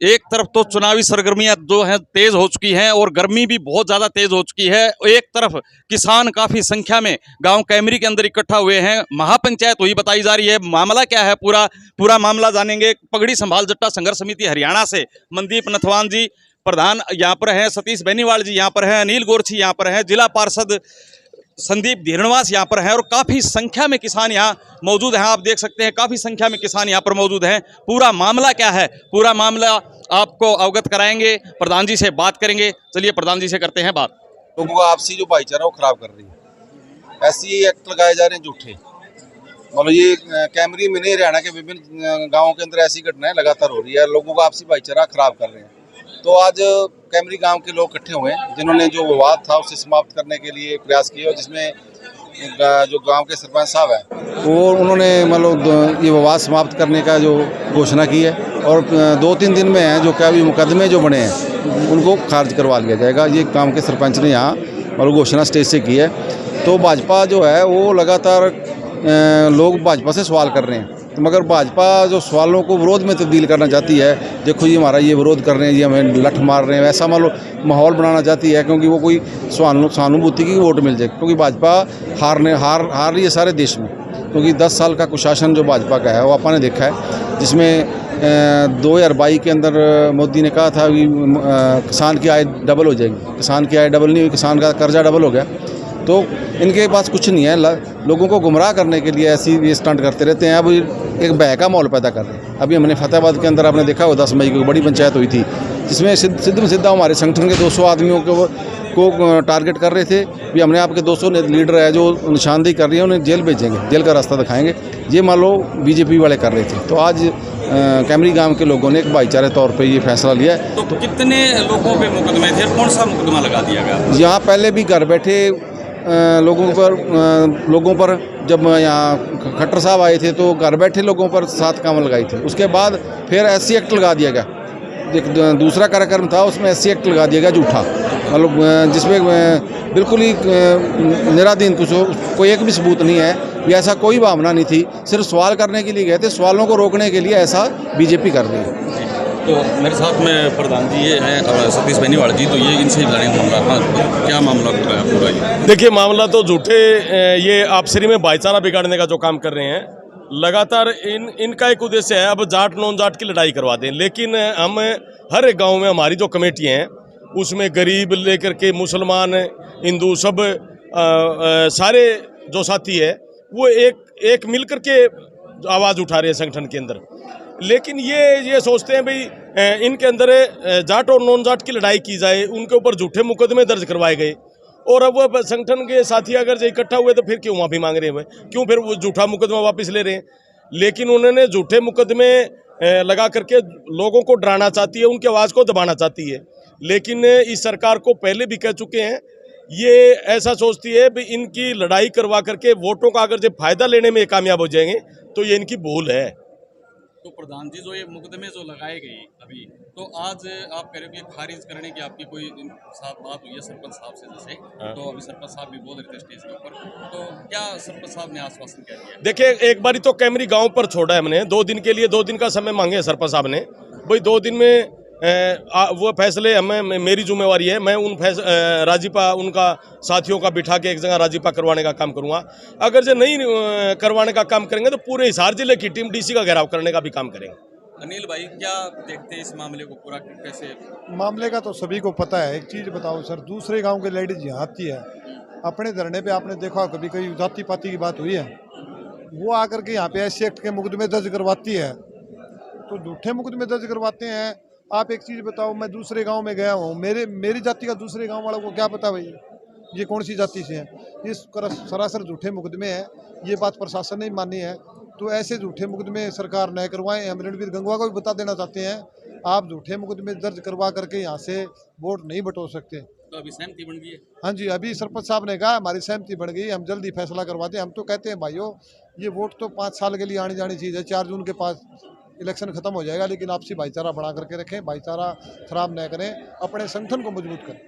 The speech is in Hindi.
एक तरफ तो चुनावी सरगर्मियां जो हैं तेज हो चुकी हैं और गर्मी भी बहुत ज़्यादा तेज हो चुकी है। एक तरफ किसान काफ़ी संख्या में गांव कैमरी के अंदर इकट्ठा हुए हैं। महापंचायत हुई बताई जा रही है। मामला क्या है, पूरा पूरा मामला जानेंगे। पगड़ी संभाल जट्टा संघर्ष समिति हरियाणा से मनदीप नथवान जी प्रधान यहाँ पर हैं, सतीश बेनीवाल जी यहाँ पर हैं, अनिल गोरछी यहाँ पर हैं, जिला पार्षद संदीप धीरणवास यहाँ पर हैं और काफ़ी संख्या में किसान यहाँ मौजूद हैं। आप देख सकते हैं काफ़ी संख्या में किसान यहाँ पर मौजूद हैं। पूरा मामला क्या है, पूरा मामला आपको अवगत कराएंगे, प्रधान जी से बात करेंगे। चलिए प्रधान जी से करते हैं बात। लोगों का आपसी जो भाईचारा वो खराब कर रही है, ऐसे ही एक्ट लगाए जा रहे हैं झूठे। मतलब ये कैमरी में नहीं, हरियाणा के विभिन्न गाँवों के अंदर ऐसी घटनाएं लगातार हो रही है, लोगों का आपसी भाईचारा खराब कर रहे हैं। तो आज कैमरी गांव के लोग इकट्ठे हुए हैं, जिन्होंने जो विवाद था उसे समाप्त करने के लिए प्रयास किए, और जिसमें जो गांव के सरपंच साहब हैं वो उन्होंने मतलब ये विवाद समाप्त करने का जो घोषणा की है, और 2-3 दिन में है जो क्या भी मुकदमे जो बने हैं उनको खारिज करवा लिया जाएगा। ये गाँव के सरपंच ने यहाँ मतलब घोषणा स्टेज से की है। तो भाजपा जो है वो लगातार लोग भाजपा से सवाल कर रहे हैं, तो मगर भाजपा जो सवालों को विरोध में तब्दील करना चाहती है, देखो ये हमारा ये विरोध कर रहे हैं, ये हमें लठ मार रहे हैं, ऐसा माहौल बनाना चाहती है, क्योंकि वो कोई सहानुभूति की वोट मिल जाए। क्योंकि भाजपा हार रही है सारे देश में, क्योंकि 10 साल का कुशासन जो भाजपा का है वो आपा ने देखा है, जिसमें 2022 के अंदर मोदी ने कहा था कि किसान की आय डबल हो जाएगी। किसान की आय डबल नहीं हुई, किसान का कर्जा डबल हो गया। तो इनके पास कुछ नहीं है, लोगों को गुमराह करने के लिए ऐसी ये स्टंट करते रहते हैं। अब एक भय का माहौल पैदा कर रहे हैं। अभी हमने फतेहाबाद के अंदर आपने देखा हो 10 मई को बड़ी पंचायत हुई थी, जिसमें सीधा हमारे संगठन के 200 आदमियों को टारगेट कर रहे थे भी हमने आपके 200 लीडर है जो निशानदेही कर रही है उन्हें जेल भेजेंगे, जेल का रास्ता दिखाएंगे। ये मान लो बीजेपी वाले कर रहे थे। तो आज कैमरी गांव के लोगों ने एक भाईचारे तौर पे ये फैसला लिया है। तो कितने लोगों पे मुकदमे थे, कौन सा मुकदमा लगा दिया गया? यहाँ पहले भी घर बैठे लोगों पर जब यहाँ खट्टर साहब आए थे तो घर बैठे लोगों पर 7 काम लगाई थी। उसके बाद फिर SC एक्ट लगा दिया गया। एक दूसरा कार्यक्रम था, उसमें SC एक्ट लगा दिया गया झूठा, मतलब जिसमें बिल्कुल ही निराधीन कोई एक भी सबूत नहीं है, ये ऐसा कोई भावना नहीं थी। सिर्फ सवाल करने के लिए गए थे, सवालों को रोकने के लिए ऐसा बीजेपी कर रही है। तो मेरे साथ में प्रधान जी ये हैं सतीश बेनीवाल जी, तो ये इनसे ही जानेंगे मामला क्या मामला पूरा ये। देखिए मामला तो झूठे ये आपसरी में भाईचारा बिगाड़ने का जो काम कर रहे हैं लगातार, इनका एक उद्देश्य है अब जाट नॉन जाट की लड़ाई करवा दें। लेकिन हम हर एक गांव में हमारी जो कमेटियां हैं उसमें गरीब लेकर के मुसलमान हिंदू सब सारे जो साथी है वो एक मिल कर के आवाज़ उठा रहे हैं संगठन के अंदर। लेकिन ये सोचते हैं भाई इनके अंदर जाट और नॉन जाट की लड़ाई की जाए, उनके ऊपर झूठे मुकदमे दर्ज करवाए गए, और अब वो संगठन के साथी अगर जो इकट्ठा हुए तो फिर क्यों माफ़ी मांग रहे हैं, क्यों फिर वो झूठा मुकदमा वापस ले रहे हैं। लेकिन उन्होंने झूठे मुकदमे लगा करके लोगों को डराना चाहती है, उनकी आवाज़ को दबाना चाहती है। लेकिन इस सरकार को पहले भी कह चुके हैं, ये ऐसा सोचती है भी इनकी लड़ाई करवा करके वोटों का अगर जो फायदा लेने में कामयाब हो जाएंगे तो ये इनकी भूल है। तो प्रधान जी जो ये मुकदमे जो लगाए गए अभी, तो आज आप कह रहे हो कि खारिज करने की आपकी कोई साथ बात हुई है सरपंच साहब से जैसे, तो अभी सरपंच साहब भी बोल रहे थे स्टेज के ऊपर, तो क्या सरपंच साहब ने आश्वासन क्या दिया? देखिए एक बारी तो कैमरी गांव पर छोड़ा है हमने, 2 दिन के लिए 2 दिन का समय मांगे है सरपंच साहब ने। भाई 2 दिन में वो फैसले हमें, मेरी जिम्मेवारी है, मैं राजीपा उनका साथियों का बिठा के एक जगह राजीपा करवाने का काम करूंगा। अगर जो नहीं करवाने का काम करेंगे तो पूरे हिसार जिले की टीम DC का घेराव करने का भी काम करेंगे। अनिल भाई क्या देखते हैं इस मामले को, पूरा कैसे? मामले का तो सभी को पता है। एक चीज़ बताओ सर, दूसरे गांव के लेडीज यहाँ आती है अपने धरने पे, आपने देखा कभी कभी जाति पाति की बात हुई है, वो आकर के यहाँ पे SC एक्ट के मुकदमे दर्ज करवाती है, तो झूठे मुकदमे दर्ज करवाते हैं। आप एक चीज़ बताओ, मैं दूसरे गांव में गया हूँ, मेरी जाति का दूसरे गांव वालों को क्या पता भाई ये कौन सी जाति से है। ये सरासर झूठे मुकदमे हैं, ये बात प्रशासन ने मानी है। तो ऐसे झूठे मुकदमे सरकार न करवाएं। हम रणवीर गंगवा को भी बता देना चाहते हैं, आप झूठे मुकदमे दर्ज करवा करके यहाँ से वोट नहीं बटोर सकते। तो अभी सहमति बन गई है? हाँ जी, अभी सरपंच साहब ने कहा हमारी सहमति बन गई, हम जल्दी फैसला करवाते हैं। हम तो कहते हैं भाइयों, ये वोट तो 5 साल के लिए आनी जानी चीज़ है। 4 जून के पास इलेक्शन खत्म हो जाएगा, लेकिन आपसी भाईचारा बढ़ा करके रखें, भाईचारा खराब न करें, अपने संगठन को मजबूत करें।